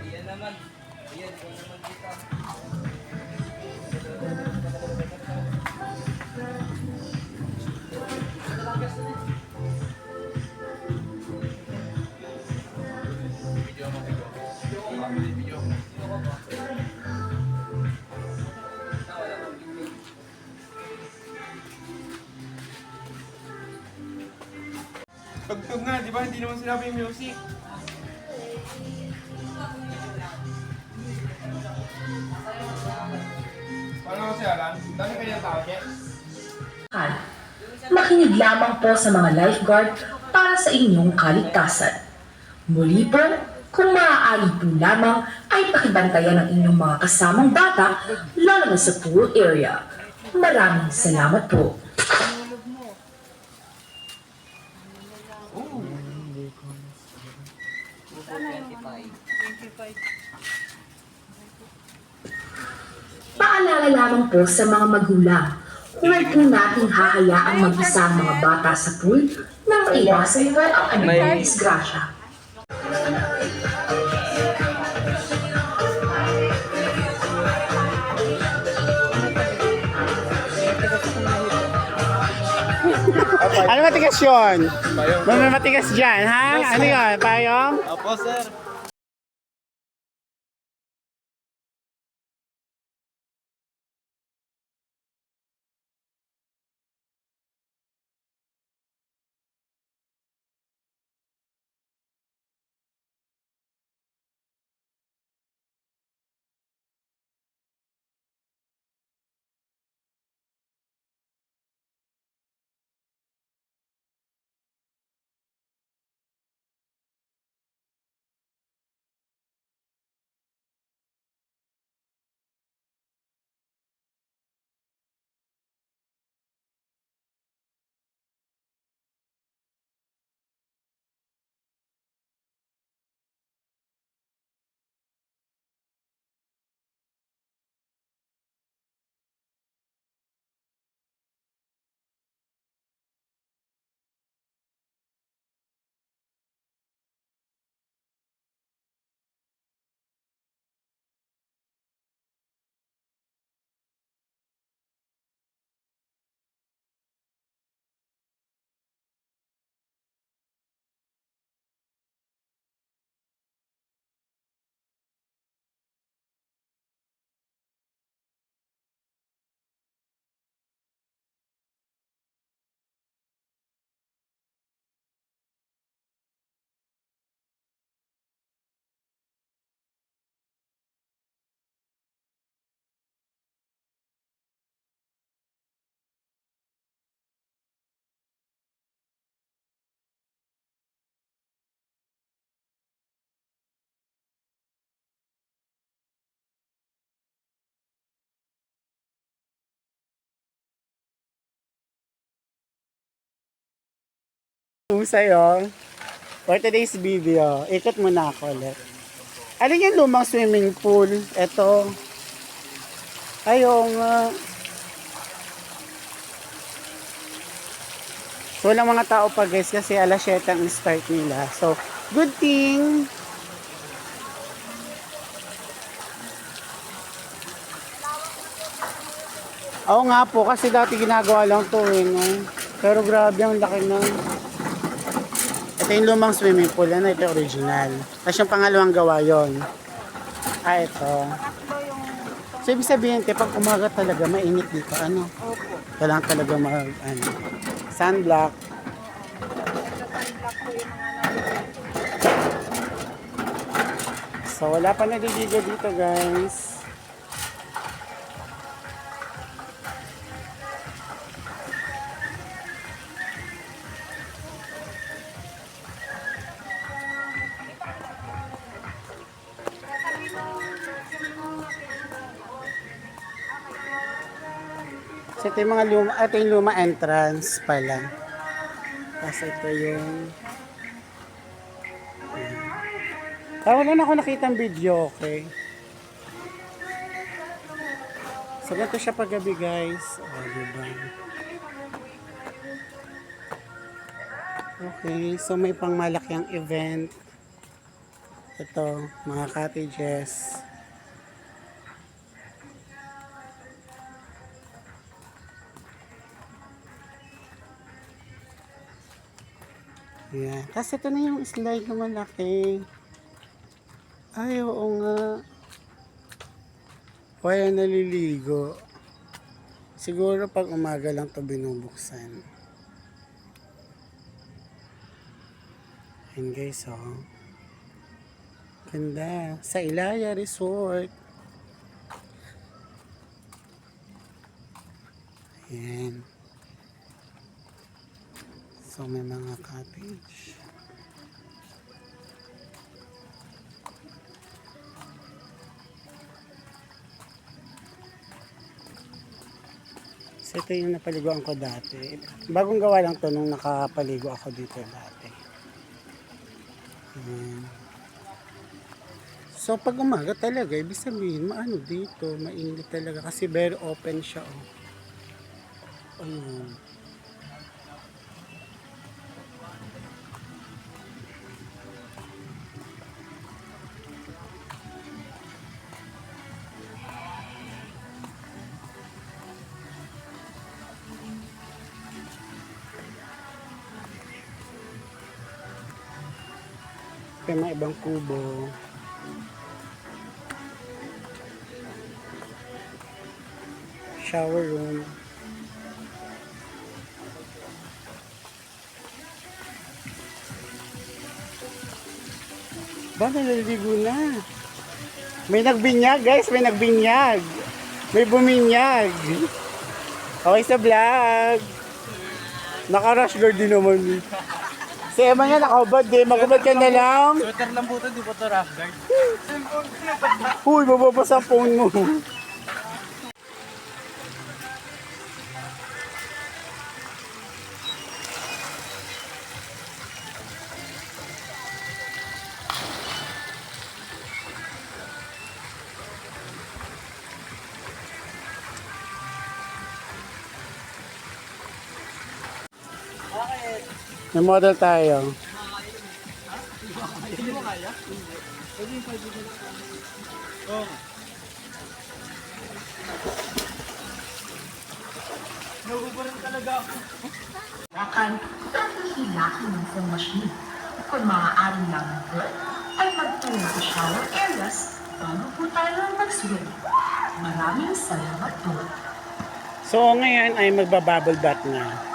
Iyan naman. Iyan naman kita. Tugtog nga, di ba? Hindi naman sinabi yung music. Paano kasi alam? Dami kayo ng tao, Jeff? Makinig lamang po sa mga lifeguard para sa inyong kaligtasan. Muli po, kung maaari po lamang ay pakibantayan ang inyong mga kasamang bata lalo na sa pool area. Maraming salamat po. Paalala lamang po sa mga magulang, huwag po nating hahayaang mag-isa ang mga bata sa pool nang maiwasan po ang anumang disgrasya. Ano matigas yun? May matigas dyan, ha? Ano yun? Payong? Opo, sir. Kung sa'yo, for today's video, ikot muna ako ulit. Ano yung lumang swimming pool? Ito. Ayong so, walang mga tao pa guys kasi alas 7 ang start nila. So, good thing. Oo nga po, kasi dati ginagawa lang to eh. No? Pero grabe, ang laki na. Ito yung lumang swimming pool. Ano ito original. Tapos yung pangalawang gawa yon. Ito. So, ibig sabihin, pag umaga talaga, mainit dito. Ano? Opo. Kailangan talaga sunblock. So, wala pa naliligo dito, guys. So ito yung mga luma, ito yung luma entrance pala. Tapos ito yung... wala na ako nakitang video, okay? So ganito siya paggabi guys. Diba? Okay, so may pangmalakyang event. Ito, mga cottages. Ayan. Tapos ito na yung slide na malaki. Ay, oo nga. Kaya naliligo. Siguro pag umaga lang to binubuksan. Ayan guys, oh. Ganda. Sa Ilaya Resort. Ayan. So, may mga cottage. So, ito yung napaliguan ko dati. Bagong gawa lang to nung nakapaligo ako dito dati. Ayan. So, pag umaga talaga, ibig sabihin, maano dito, mainit talaga kasi very open siya, oh. Ayun. May mga ibang kubo. Shower room. Ba, naliligo na. May nagbinyag, guys. May nagbinyag. May buminyag. Okay sa vlog. Naka-rush guard din naman. Si Emma nga nakahubad din. Magubad ka na lang. Sweater lang po ito, di po ito rough guard. Uy, bababasa ang phone mo. May model tayo. Hindi mo kaya? Oo. Naguguran talaga ako. Rakan at hihilaki ng film machine. Kung maaari lang ay magtungo sa shower areas bago po tayo mag-swim. Maraming salamat po. So ngayon ay magbabubble bath na.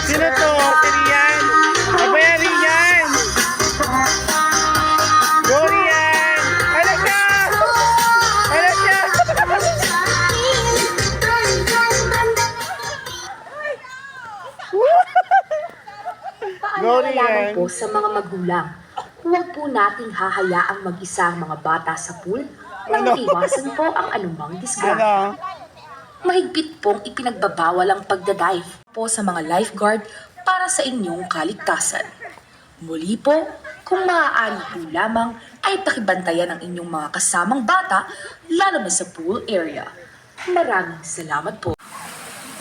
Sino to? Si Rian? Abaya Rian! Go Rian! Ano siya? Ano siya? Paalala lamang po sa mga magulang, huwag po nating hahayaang mag-isa ang mga bata sa pool nang iwasan po ang anumang disgrasya. Ano? Mahigpit pong ipinagbabawal ang pagdadive po sa mga lifeguard para sa inyong kaligtasan. Muli po, kung maaari po lamang ay pakibantayan ang inyong mga kasamang bata, lalo na sa pool area. Maraming salamat po.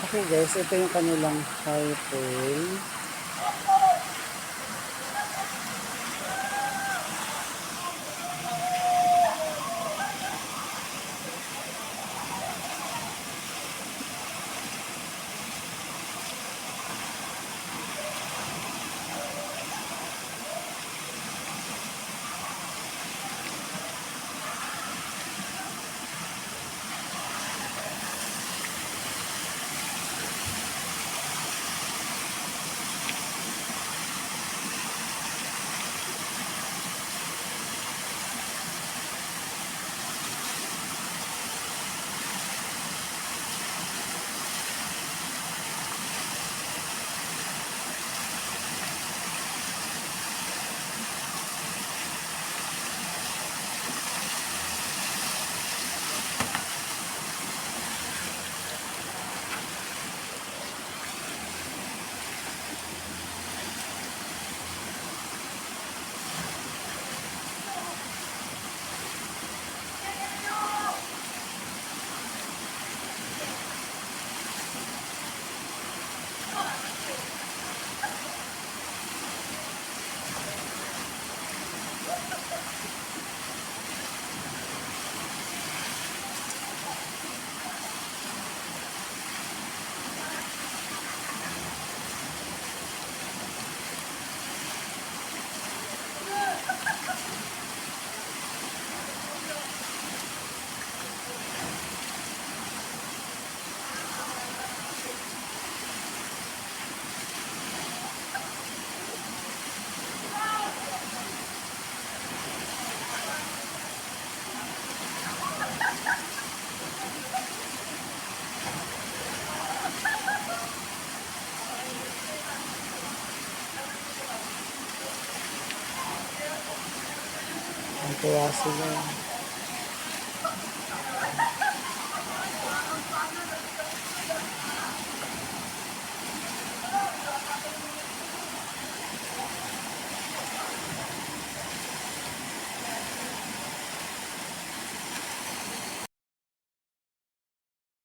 Okay guys, ito yung kanilang high pool. Ang tuwa sila.